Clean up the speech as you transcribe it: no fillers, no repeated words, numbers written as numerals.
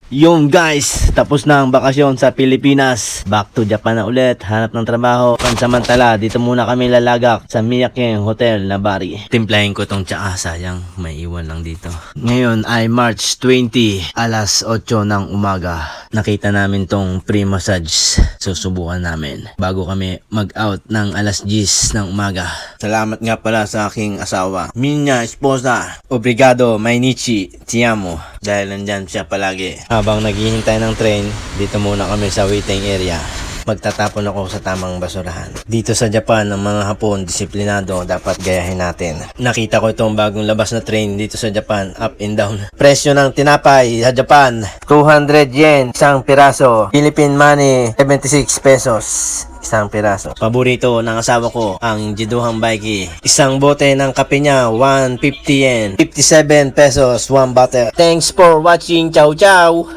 Yung guys, tapos na ang bakasyon sa Pilipinas. Back to Japan na ulit, hanap ng trabaho. Pansamantala, dito muna kami lalagak sa Miyakeng Hotel na Bari. Timplahin ko tong tsaa, sayang may iwan lang dito. Ngayon ay March 20, alas 8 ng umaga. Nakita namin tong pre-massage. Susubukan namin bago kami mag-out ng alas 10 ng umaga. Salamat nga pala sa aking asawa, Minya esposa. Obrigado, Mainichi, ti amo. Dahil nandyan siya palagi. Habang naghihintay ng train, dito muna kami sa waiting area. Magtatapon ako sa tamang basurahan. Dito sa Japan, ang mga Hapon, disiplinado, dapat gayahin natin. Nakita ko itong bagong labas na train dito sa Japan, up and down. Presyo ng tinapay sa Japan, 200 yen, isang piraso. Philippine money, 76 pesos. Isang piraso. Paborito ng asawa ko, ang Jiduhang Baiki. Isang bote ng kape niya, 150 yen. 57 pesos, one bottle. Thanks for watching. Ciao, ciao!